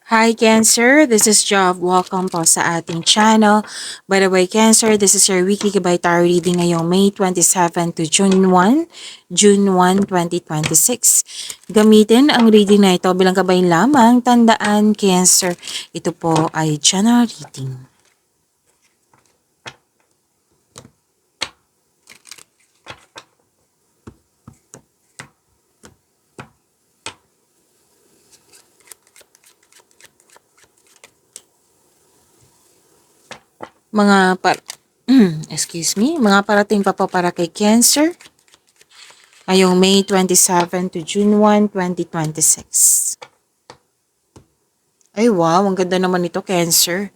Hi Cancer, this is Job. Welcome po sa ating channel. By the way, Cancer, this is your weekly Gabay Tarot reading ngayong May 27 to June 1, 2026. Gamitin ang reading na ito bilang gabay lamang. Tandaan, Cancer, ito po ay general reading. Mga mga parating pa po para kay Cancer ngayong May 27 to June 1, 2026. Ay wow, ang ganda naman ito, Cancer.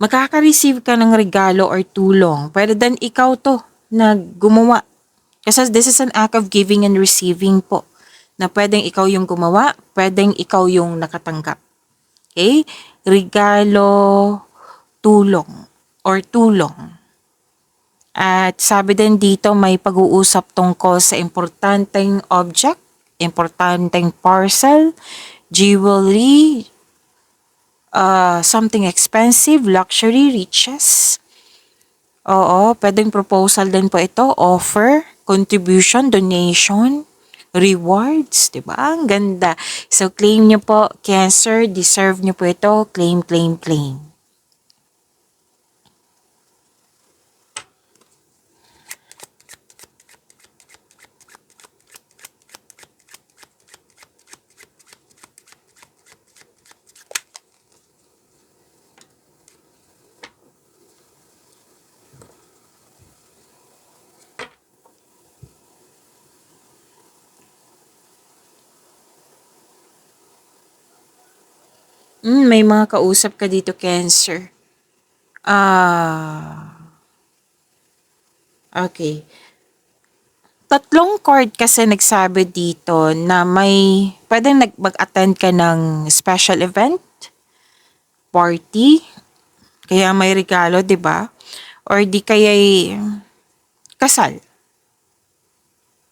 Makaka-receive ka ng regalo or tulong. Pwede din ikaw to na gumawa. Kasi this is an act of giving and receiving po. Na pwedeng ikaw yung gumawa, pwedeng ikaw yung nakatanggap. Okay? Regalo, tulong, or tulong. At sabi din dito may pag-uusap tungkol sa importanteng object, importanteng parcel, jewelry, something expensive, luxury, riches. Oo, pwedeng proposal din po ito, offer, contribution, donation, rewards, 'di ba? Ang ganda. So claim niyo po, Cancer, deserve niyo po ito, claim, claim, claim. May mga kausap ka dito, Cancer. Okay. Tatlong card kasi nagsabi dito na pwedeng mag-attend ka ng special event, party, kaya may regalo, 'di ba? Or di kaya'y kasal.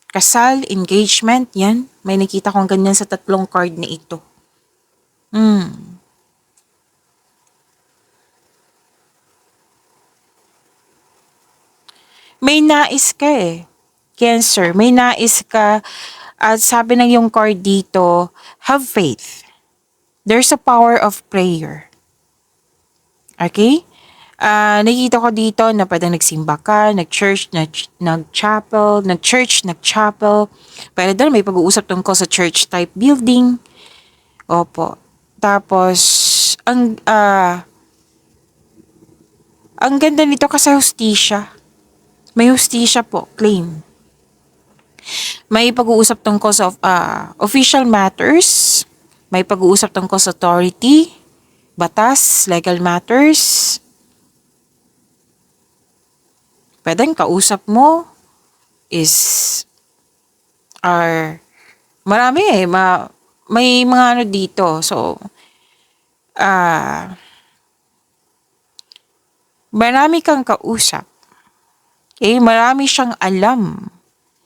Kasal, engagement, yan. May nakita kong ganyan sa tatlong card na ito. May nais ka eh. Cancer, may nais ka. At sabi ng yung card dito, have faith. There's a power of prayer. Okay? Nakikita ko dito na pwedeng nagsimba ka, nag-church, nag-chapel, nag-church, nag-chapel. Pwede doon may pag-uusap tungkol sa church type building. Opo. Tapos, ang ganda nito kasi hustisya. May hustisya po, claim. May pag-uusap tungkol sa official matters. May pag-uusap tungkol sa authority, batas, legal matters. Pwedeng kausap mo is marami eh. May mga ano dito. So, marami kang kausap. Okay? Marami siyang alam.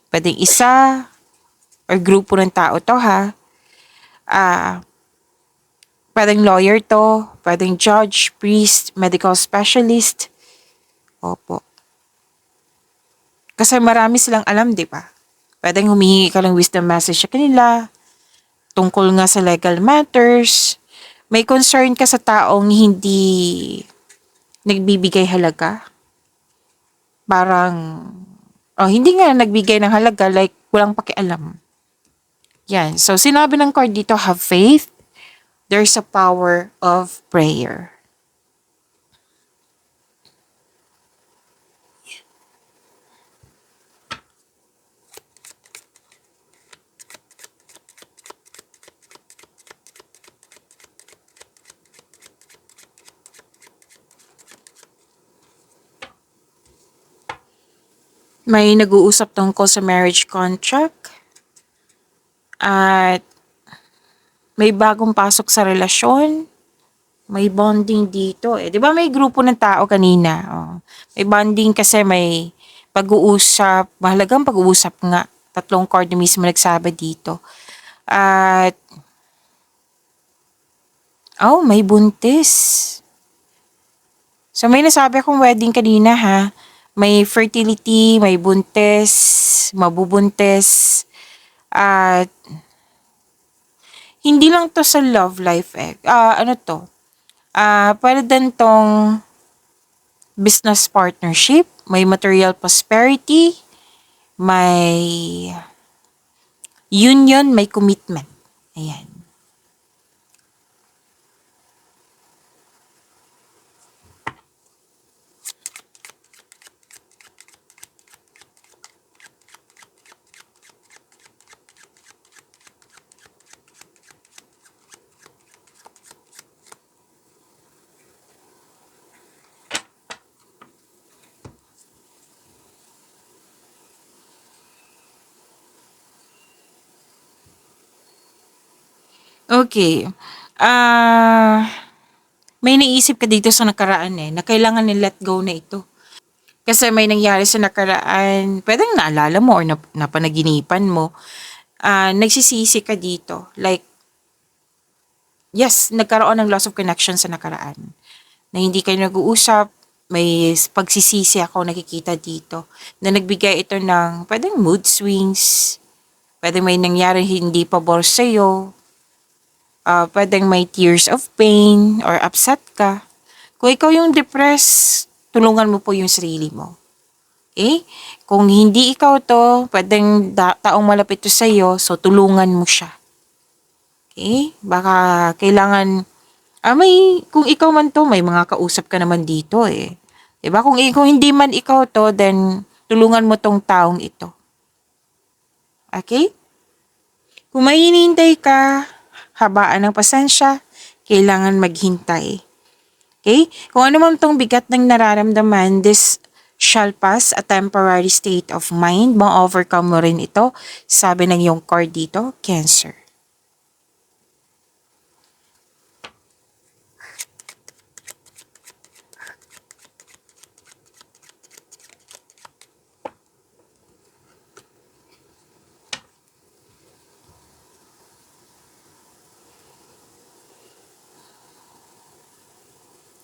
Pwedeng isa or grupo ng tao to ha. Pwedeng lawyer to, pwedeng judge, priest, medical specialist. Opo. Kasi marami silang alam, di ba? Pwedeng humingi ka ng wisdom message sa kanila, tungkol nga sa legal matters. May concern ka sa taong hindi nagbibigay halaga. Parang, hindi nga nagbigay ng halaga, like walang pakialam. Yan. So, sinabi ng card dito, have faith. There's a power of prayer. May nag-uusap tungkol sa marriage contract. At may bagong pasok sa relasyon. May bonding dito eh. 'Di ba may grupo ng tao kanina? May bonding kasi may pag-uusap. Mahalagang pag-uusap nga. Tatlong card na mismo nagsabi dito. At Oh, may buntis. So may nasabi akong wedding kanina ha. May fertility, may buntis, mabubuntis, at hindi lang to sa love life eh. Ano to? Pwede din tong business partnership, may material prosperity, may union, may commitment. Ayan. Okay. May naisip ka dito sa nakaraan eh, na kailangan ni-let go na ito. Kasi may nangyari sa nakaraan, pwedeng naalala mo or napanaginipan mo, nagsisisi ka dito. Like, yes, nagkaroon ng loss of connection sa nakaraan. Na hindi kayo nag-uusap, may pagsisisi ako nakikita dito. Na nagbigay ito ng pwedeng mood swings, pwedeng may nangyari hindi pabor sa'yo, pwedeng may tears of pain or upset ka. Kung ikaw yung depressed, tulungan mo po yung sarili mo. Okay? Kung hindi ikaw to, pwedeng taong malapit to sa'yo, so tulungan mo siya. Okay? Baka kailangan, kung ikaw man to, may mga kausap ka naman dito eh. Diba? Kung hindi man ikaw to, then tulungan mo tong taong ito. Okay? Kung may hinihintay ka, habaan ng pasensya, kailangan maghintay. Okay? Kung ano man tong bigat ng nararamdaman, this shall pass, a temporary state of mind, ma-overcome mo rin ito. Sabi ng iyong card dito, Cancer.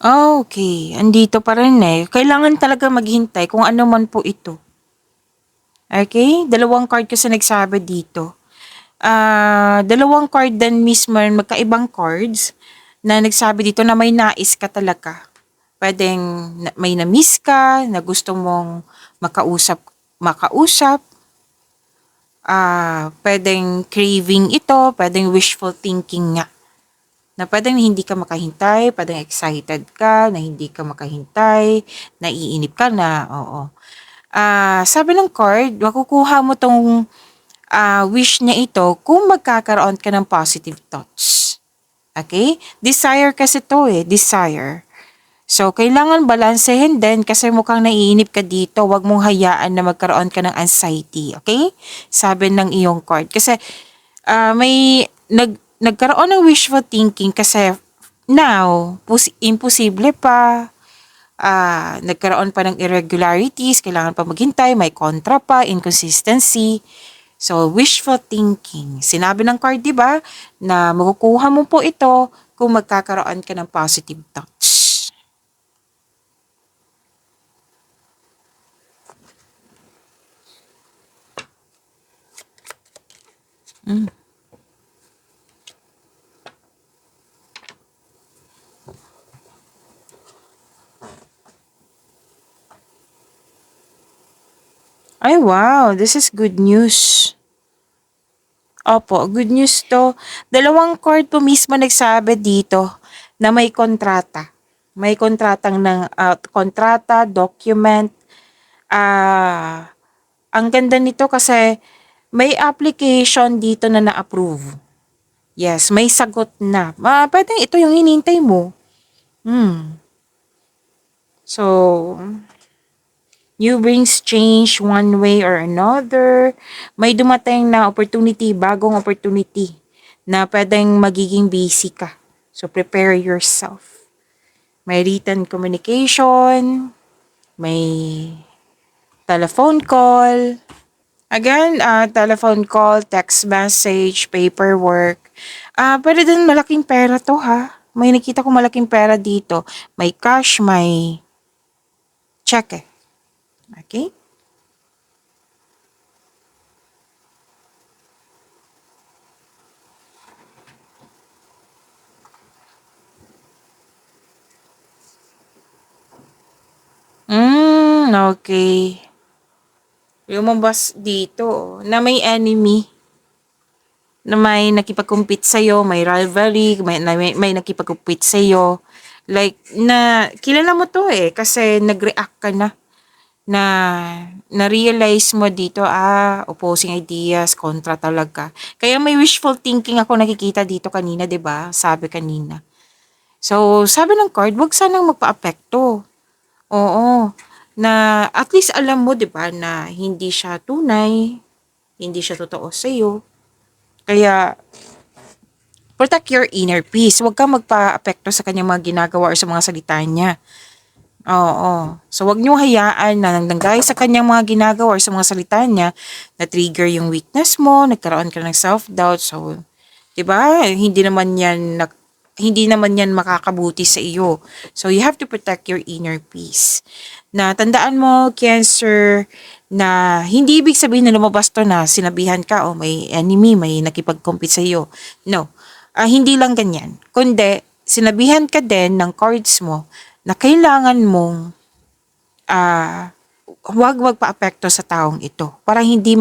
Okay, andito pa rin eh. Kailangan talaga maghintay kung ano man po ito. Okay? Dalawang card kasi nagsabi dito. Dalawang card din mismo, magkaibang cards na nagsabi dito na may nais ka talaga. Pwedeng may na-miss ka, na gusto mong makausap. Pwedeng craving ito, pwedeng wishful thinking nga. Na pwedeng hindi ka makahintay, pwedeng excited ka, na hindi ka makahintay, naiinip ka na, oo. Sabi ng card, makukuha mo tong wish niya ito kung magkakaroon ka ng positive thoughts. Okay? Desire kasi to eh, desire. So, kailangan balansehin din kasi mukhang naiinip ka dito. Huwag mong hayaan na magkaroon ka ng anxiety. Okay? Sabi ng iyong card. Kasi nagkaroon ng wishful thinking kasi now, imposible pa. Nagkaroon pa ng irregularities, kailangan pa maghintay, may kontra pa, inconsistency. So, wishful thinking. Sinabi ng card, di ba, na makukuha mo po ito kung magkakaroon ka ng positive thoughts. Ay, wow, this is good news. Opo, good news to. Dalawang card po mismo nagsabi dito na may kontrata. May kontrata, document. Ang ganda nito kasi may application dito na na-approve. Yes, may sagot na. Pwede ito yung hinintay mo. So, new brings change one way or another. May dumating na opportunity, bagong opportunity na pwedeng magiging busy ka. So, prepare yourself. May written communication, may telephone call. Again, telephone call, text message, paperwork. Pwede din malaking pera to ha. May nakita ko malaking pera dito. May cash, may cheque. Okay? Okay. Lumabas dito na may enemy, na may nakipag-compete sa'yo, may rivalry, may nakipag-compete sa'yo. Like, na kilala mo to kasi nag-react ka na na-realize mo dito, opposing ideas, kontra talaga. Kaya may wishful thinking ako nakikita dito kanina, 'di ba? Sabi kanina. So, sabi ng card, wag sanang magpa-apekto. Oo. Na at least alam mo, 'di ba, na hindi siya tunay, hindi siya totoo sa iyo. Kaya protect your inner peace. Huwag kang magpa-apekto sa kanyang mga ginagawa or sa mga salita niya. Oo. So, wag niyo hayaan na dahil sa kanyang mga ginagawa or sa mga salita niya, na-trigger yung weakness mo, nagkaroon ka ng self-doubt. So, 'di ba? Hindi naman yan makakabuti sa iyo. So, you have to protect your inner peace. Na tandaan mo, Cancer, na hindi ibig sabihin na lumabas to na sinabihan ka o may enemy, may nakipag-compete sa iyo. No. Hindi lang ganyan. Kundi, sinabihan ka din ng cards mo na kailangan mong huwag magpa-apekto sa taong ito para hindi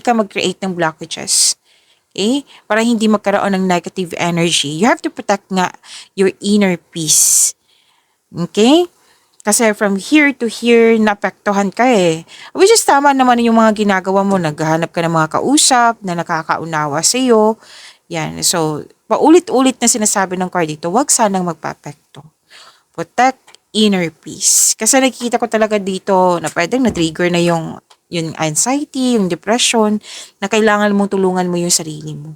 ka mag-create ng blockages. Okay? Para hindi magkaroon ng negative energy. You have to protect nga your inner peace. Okay? Kasi from here to here, naapektuhan ka Which is tama naman yung mga ginagawa mo. Naghahanap ka ng mga kausap na nakakaunawa sa iyo. Yan. So, paulit-ulit na sinasabi ng card dito, huwag sanang magpa-apekto. Protect inner peace. Kasi nakikita ko talaga dito na pwedeng na-trigger na yung anxiety, yung depression, na kailangan mong tulungan mo yung sarili mo.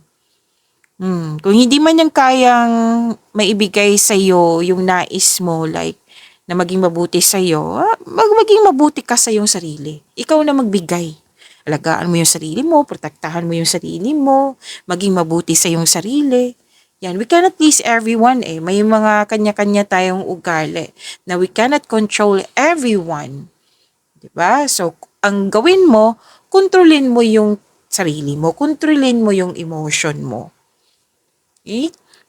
Kung hindi man yan kayang maibigay sa'yo yung nais mo, like, na maging mabuti sa'yo, maging mabuti ka sa iyong sarili. Ikaw na magbigay. Alagaan mo yung sarili mo, protektahan mo yung sarili mo, maging mabuti sa iyong sarili. Yan, we cannot please everyone May mga kanya-kanya tayong ugali na we cannot control everyone. Diba? So, ang gawin mo, kontrolin mo yung sarili mo, kontrolin mo yung emotion mo.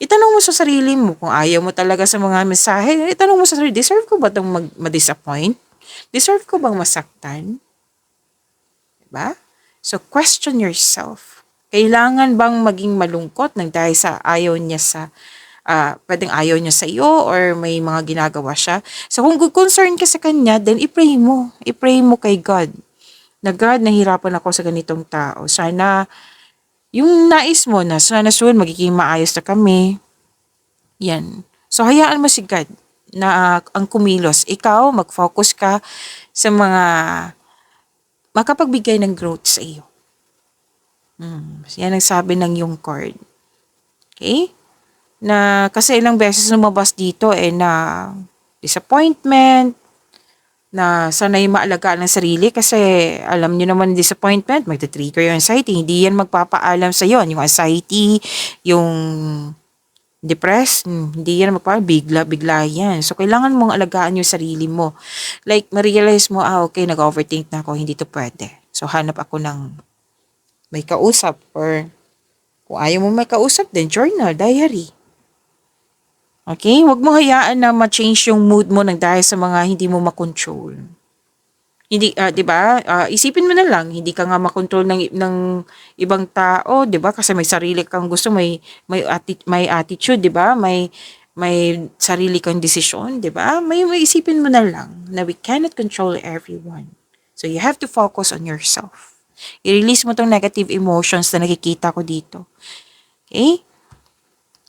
Itanong mo sa sarili mo kung ayaw mo talaga sa mga mensahe, itanong mo sa sarili, deserve ko ba itong ma-disappoint? Deserve ko bang masaktan? Diba? So, question yourself. Kailangan bang maging malungkot nang dahil sa ayaw niya pwedeng ayaw niya sa iyo or may mga ginagawa siya. So, kung concern ka sa kanya, then i-pray mo. I-pray mo kay God. Na God, nahirapan ako sa ganitong tao. Sana, yung nais mo na, sana soon magiging maayos na kami. Yan. So, hayaan mo si God na ang kumilos. Ikaw, mag-focus ka sa mga makapagbigay ng growth sa iyo. Yan ang sabi ng yung card. Okay? Na kasi ilang beses lumabas dito na disappointment, na sanay maalagaan ng sarili kasi alam niyo naman disappointment, magte-trigger yung anxiety. Hindi yan magpapaalam sa iyo. Yung anxiety, yung depressed, hindi yan bigla-bigla yan. So, kailangan mong alagaan yung sarili mo. Like, ma-realize mo, okay, nag-overthink na ako, hindi to pwede. So, hanap ako ng may kausap or kung ayaw mo may kausap, then journal, diary. Okay? Huwag mo hayaan na ma-change yung mood mo nang dahil sa mga hindi mo makontrol. Hindi, 'di ba? Isipin mo na lang, hindi ka nga makontrol ng ibang tao, 'di ba? Kasi may sarili kang gusto, may attitude, 'di ba? May sarili kang desisyon, 'di ba? May isipin mo na lang na we cannot control everyone. So you have to focus on yourself. I-release mo tong negative emotions na nakikita ko dito. Okay?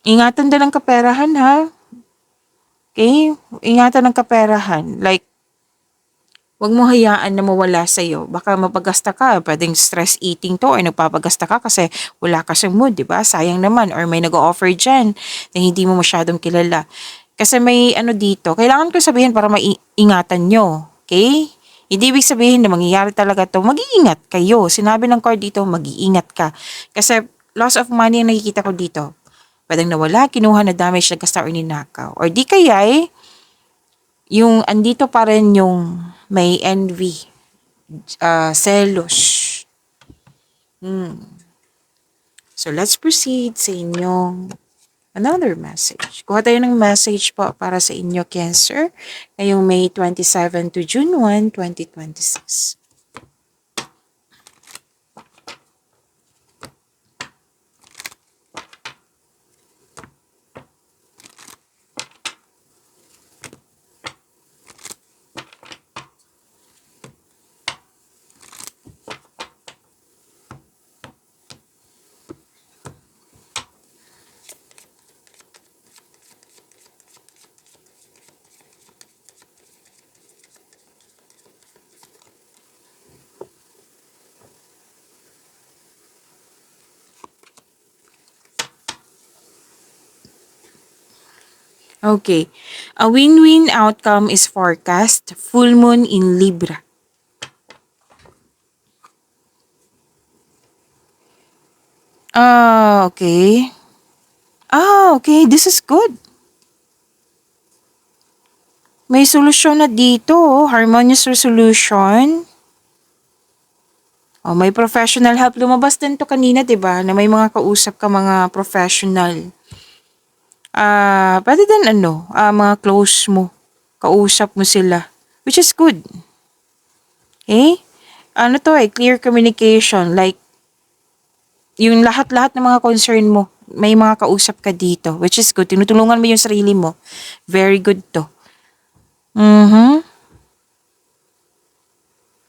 Ingatan din ng kaperahan, ha? Okay? Ingatan ng kaperahan. Like, huwag mo hayaan na mawala sa'yo. Baka mapagasta ka. Pwedeng stress eating to or nagpapagasta ka kasi wala ka sa mood, di ba? Sayang naman. Or may nag-o-offer dyan na hindi mo masyadong kilala. Kasi may dito. Kailangan ko sabihin para maingatan nyo. Okay? Hindi ibig sabihin na mangyayari talaga to. Mag-iingat kayo. Sinabi ng card dito, mag-iingat ka. Kasi loss of money ang nakikita ko dito. Pwedeng nawala, kinuha, na damage, nagkasta, or ninakaw. Or di kaya yung andito pa rin yung may envy, selos. So let's proceed sa inyong another message. Kuha tayo ng message po para sa inyo, Cancer, ngayong May 27 to June 1, 2026. Okay. A win-win outcome is forecast. Full moon in Libra. Okay. Okay. This is good. May solusyon na dito. Harmonious resolution. May professional help. Lumabas din to kanina, 'di ba? Na may mga kausap ka, mga professional. Pwede din mga close mo. Kausap mo sila. Which is good. Okay? Clear communication. Like, yung lahat-lahat ng mga concern mo, may mga kausap ka dito. Which is good. Tinutulungan mo yung sarili mo. Very good to.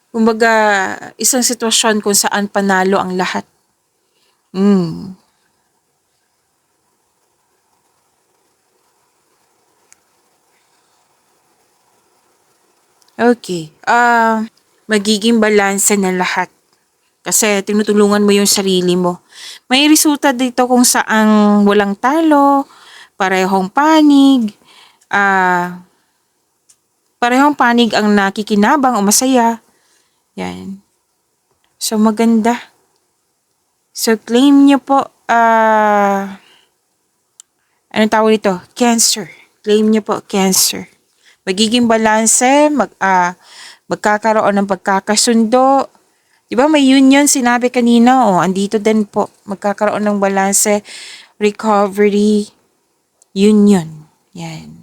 Kumbaga, isang sitwasyon kung saan panalo ang lahat. Okay. Magiging balanse na lahat. Kasi tinutulungan mo yung sarili mo. May resulta dito kung saang walang talo, parehong panig, parehong panig ang nakikinabang o masaya. Yan. So, maganda. So, claim nyo po, anong tawag dito? Cancer. Claim nyo po, Cancer. Magiging balanse, magkakaroon ng pagkakasundo. Diba may union sinabi kanina, andito din po. Magkakaroon ng balanse, recovery, union. Yan.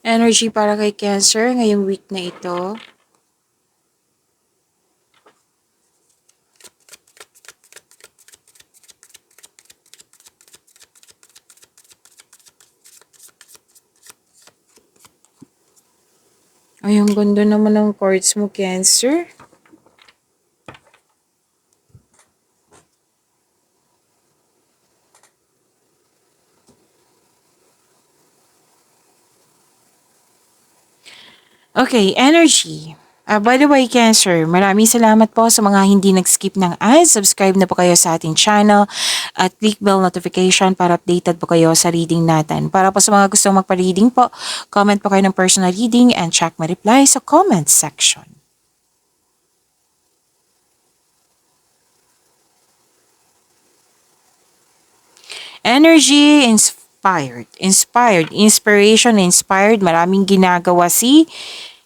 Energy para kay Cancer ngayong week na ito. Ay, ang ganda naman ng cards mo, Cancer. Okay, energy. By the way, Cancer, maraming salamat po sa mga hindi nag-skip ng ads. Subscribe na po kayo sa ating channel at click bell notification para updated po kayo sa reading natin. Para po sa mga gustong magpa-reading po, comment po kayo ng personal reading and check my reply sa comment section. Energy, inspiration, inspired. Maraming ginagawa si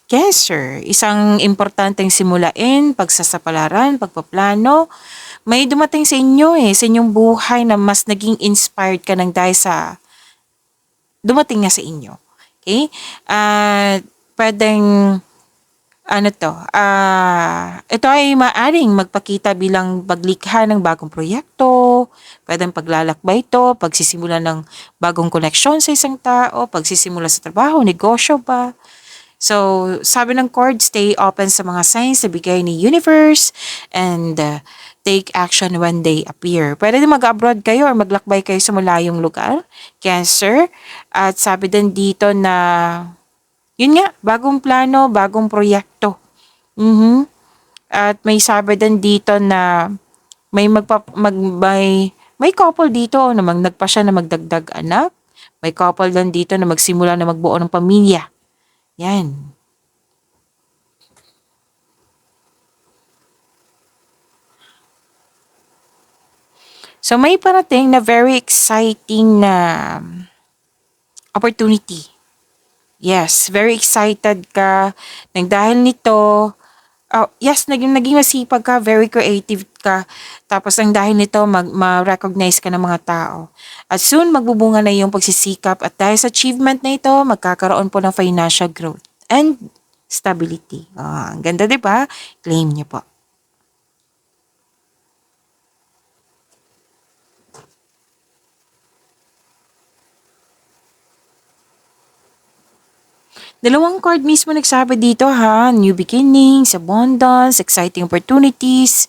Cancer. Isang importanteng simulain, pagsasapalaran, pagpaplano. May dumating sa inyo sa inyong buhay na mas naging inspired ka ng dahil sa dumating nga sa inyo. Okay? Pwedeng Ano 'to, ito ay maaaring magpakita bilang paglikha ng bagong proyekto, puwedeng paglalakbay ito, pagsisimula ng bagong koneksyon sa isang tao, pagsisimula sa trabaho, negosyo ba. So, sabi ng card, stay open sa mga signs na bigay ni universe and take action when they appear. Pwede din mag-abroad kayo or maglakbay kayo sa malayong lugar, Cancer. At sabi din dito na yun nga, bagong plano, bagong proyekto. Mhm. At may sabi din dito na may couple dito na nagpasya na magdagdag anak. May couple din dito na magsimula na magbuo ng pamilya. Yan. So may parating na very exciting na opportunity. Yes, very excited ka. Nang dahil nito, yes, naging masipag ka, very creative ka. Tapos ang dahil nito, ma-recognize ka ng mga tao. At soon, magbubunga na yung pagsisikap. At dahil sa achievement na ito, magkakaroon po ng financial growth and stability. Ang ganda, di ba? Claim niyo po. Dalawang card mismo nagsabi dito ha, new beginnings, abundance, exciting opportunities.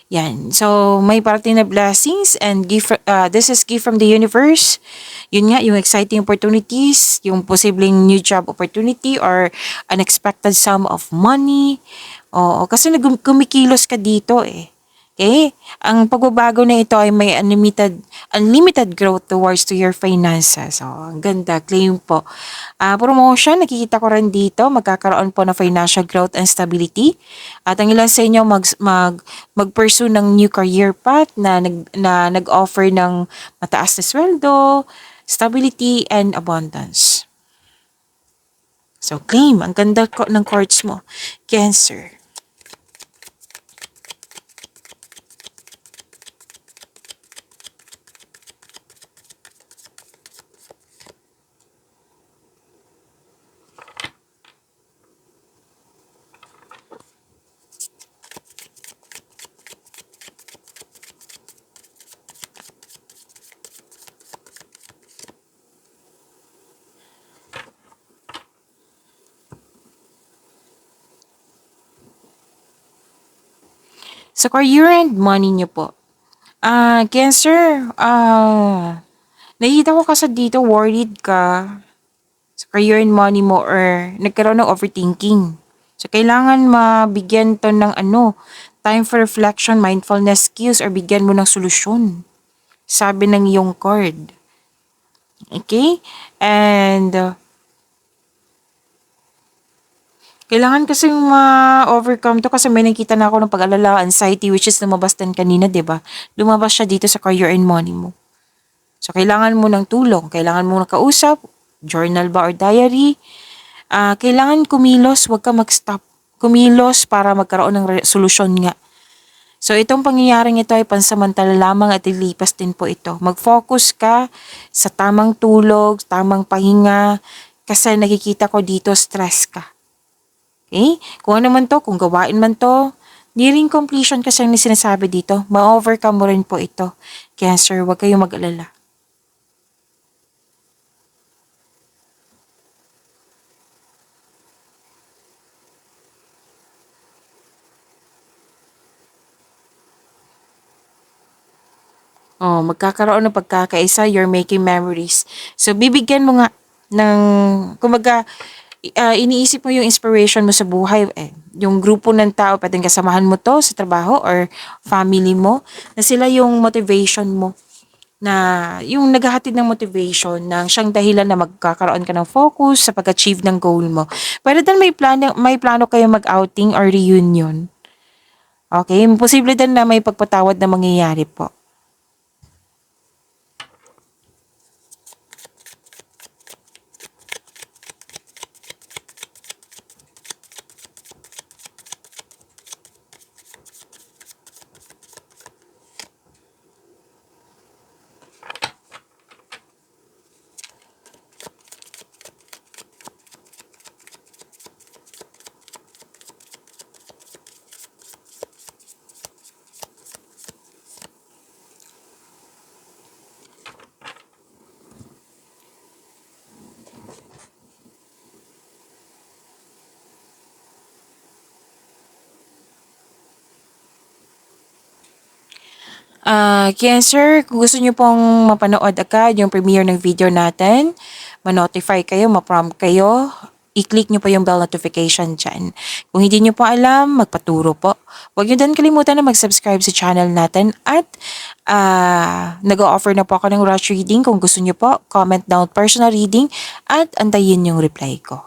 Yan. So, may parating na blessings and this is gift from the universe. Yun nga, yung exciting opportunities, yung posibleng new job opportunity or unexpected sum of money. Oo, kasi kumikilos ka dito eh. Okay? Ang pagbabago na ito ay may unlimited growth towards to your finances. So, ang ganda. Claim po. Promotion, nakikita ko rin dito, magkakaroon po ng financial growth and stability. At ang ilan sa inyo mag-pursue ng new career path na nag-offer ng mataas na sweldo, stability, and abundance. So, claim. Ang ganda ng cards mo. Cancer. Sa career and money niyo po. Cancer, nakita ko kasi dito worried ka sa career and money mo or nagkaroon ng overthinking. So, kailangan mabigyan to ng time for reflection, mindfulness skills, or bigyan mo ng solusyon. Sabi ng iyong card. Okay? And, kailangan kasi ma-overcome to kasi may nakita na ako ng pag-alala, anxiety, which is lumabas din kanina, di ba? Lumabas siya dito sa career and money mo. So, kailangan mo ng tulong, kailangan mo ng kausap, journal ba or diary. Kailangan kumilos, huwag ka mag-stop. Kumilos para magkaroon ng solusyon nga. So, itong pangyayaring ito ay pansamantala lamang at ilipas din po ito. Mag-focus ka sa tamang tulog, tamang pahinga, kasi nakikita ko dito stress ka. Okay? Kung ano man to, kung gawain man to, nearing completion kasi ang sinasabi dito, ma-overcome mo rin po ito. Cancer, huwag kayong mag-alala. Magkakaroon ng pagkakaisa, you're making memories. So, bibigyan mo nga ng, kumbaga, iniisip mo yung inspiration mo sa buhay, yung grupo ng tao, pwedeng kasamahan mo to sa trabaho or family mo, na sila yung motivation mo, na yung naghahatid ng motivation, na siyang dahilan na magkakaroon ka ng focus sa pag-achieve ng goal mo. Pero then may plano kayo mag-outing or reunion. Okay? Posible din na may pagpatawad na mangyayari po. Cancer, kung gusto niyo pong mapanood agad yung premiere ng video natin, ma-notify kayo, ma-prompt kayo, i-click niyo po yung bell notification dyan. Kung hindi niyo po alam, magpaturo po. Huwag niyo din kalimutan na mag-subscribe sa channel natin at nag-o-offer na po ako ng rush reading. Kung gusto niyo po, comment down personal reading at antayin yung reply ko.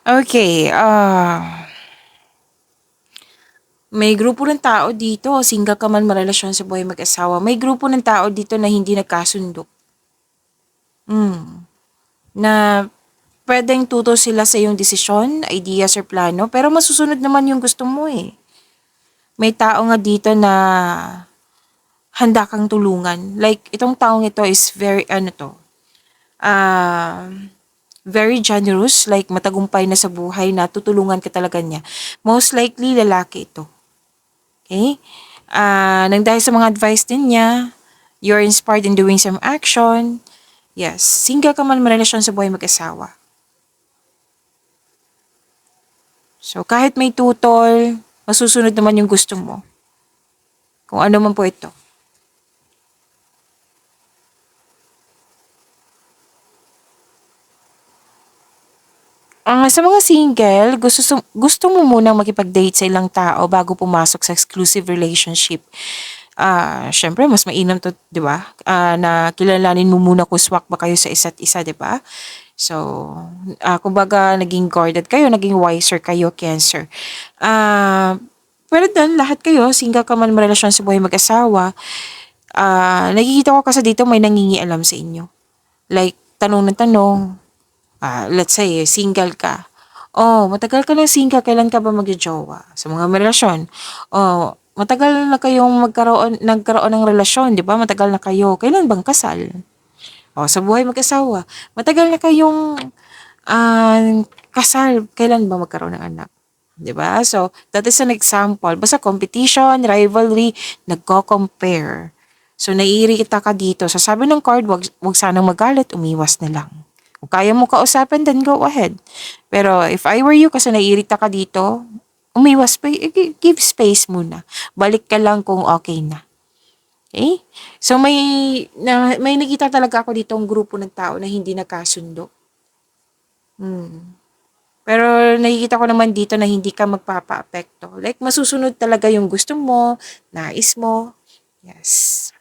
Okay, may grupo ng tao dito, single ka man marelasyon sa buhay mag-asawa, may grupo ng tao dito na hindi nagkasundo. Na pwedeng tuto sila sa iyong desisyon, ideas or plano, pero masusunod naman yung gusto mo eh. May tao nga dito na handa kang tulungan. Like, itong taong ito is very, ah, very generous, like matagumpay na sa buhay na tutulungan ka talaga niya. Most likely, lalaki ito. Okay? Nang dahil sa mga advice din niya, you're inspired in doing some action. Yes, single ka man marelasyon sa buhay mag-asawa. So, kahit may tutol, masusunod naman yung gusto mo. Kung ano man po ito. Sa mga single, gusto mo munang makipag-date sa ilang tao bago pumasok sa exclusive relationship. Syempre, mas mainam to, di ba? Na kilalanin mo muna kung swak ba kayo sa isa't isa, di ba? So, kumbaga, naging guarded kayo, naging wiser kayo, Cancer. Pero then, lahat kayo, single ka man marelasyon sa buhay mag-asawa, nakikita ko kasi dito may nangingialam sa inyo. Like, tanong ng tanong, let's say, single ka. Oh, matagal ka na single, kailan ka ba magjojowa? Sa mga relasyon. Oh, matagal na kayong nagkaroon ng relasyon, di ba? Matagal na kayo. Kailan bang kasal? Oh, sa buhay mag-asawa. Matagal na kayong kasal. Kailan ba magkaroon ng anak? Di ba? So, that is an example. Basta competition, rivalry, nagko-compare. So, naiirita ka dito. So, sabi ng card, wag sanang magalit, umiwas na lang. Kung kaya mo kausapin, then go ahead. Pero if I were you, kasi naiirita ka dito, umiwas pa, give space muna. Balik ka lang kung okay na. Okay? So may nakita talaga ako dito ang grupo ng tao na hindi nagkasundo. Pero nakikita ko naman dito na hindi ka magpapa-apekto. Like masusunod talaga yung gusto mo, nais mo. Yes.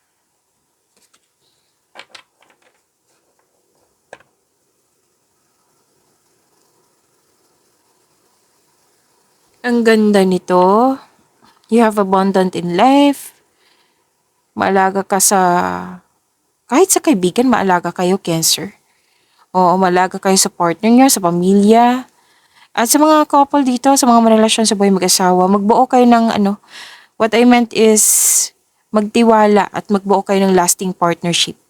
Ang ganda nito. You have abundant in life. Maalaga ka sa... Kahit sa kaibigan, maalaga kayo, Cancer. Oo, maalaga kayo sa partner niyo, sa pamilya. At sa mga couple dito, sa mga marelasyon sa buhay mag-asawa, magbuo kayo ng what I meant is magtiwala at magbuo kayo ng lasting partnership.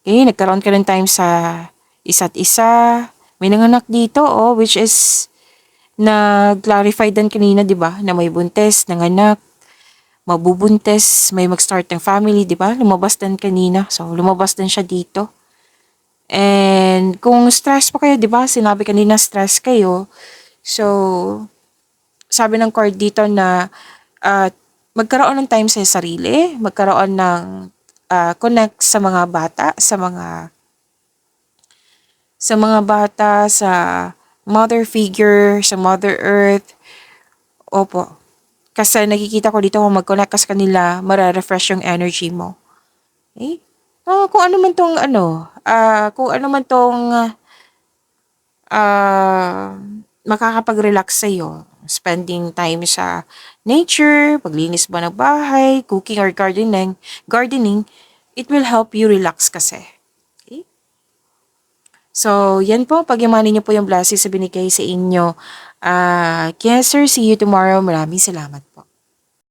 Okay, nagkaroon ka ng time sa isa't isa. May nanganak dito, which is nag-clarify din kanina, di ba, na may buntes, nanganak, mabubuntes, may mag-start ng family, di ba? Lumabas din kanina. So, lumabas din siya dito. And kung stress pa kayo, di ba? Sinabi kanina stress kayo. So, sabi ng card dito na magkaroon ng time sa sarili, magkaroon ng connect sa mga bata, sa mother figure, sa Mother Earth. Opo. Kasi nakikita ko dito kung mag-connect ka sa kanila, mara-refresh yung energy mo. Okay? Kung ano man tong makakapag-relax sa'yo. Spending time sa nature, paglinis ba ng bahay, cooking or gardening, it will help you relax kasi. Okay? So, yan po. Pagyamanin niyo po yung blessings sa binigay sa inyo. Cancer, see you tomorrow. Maraming salamat po.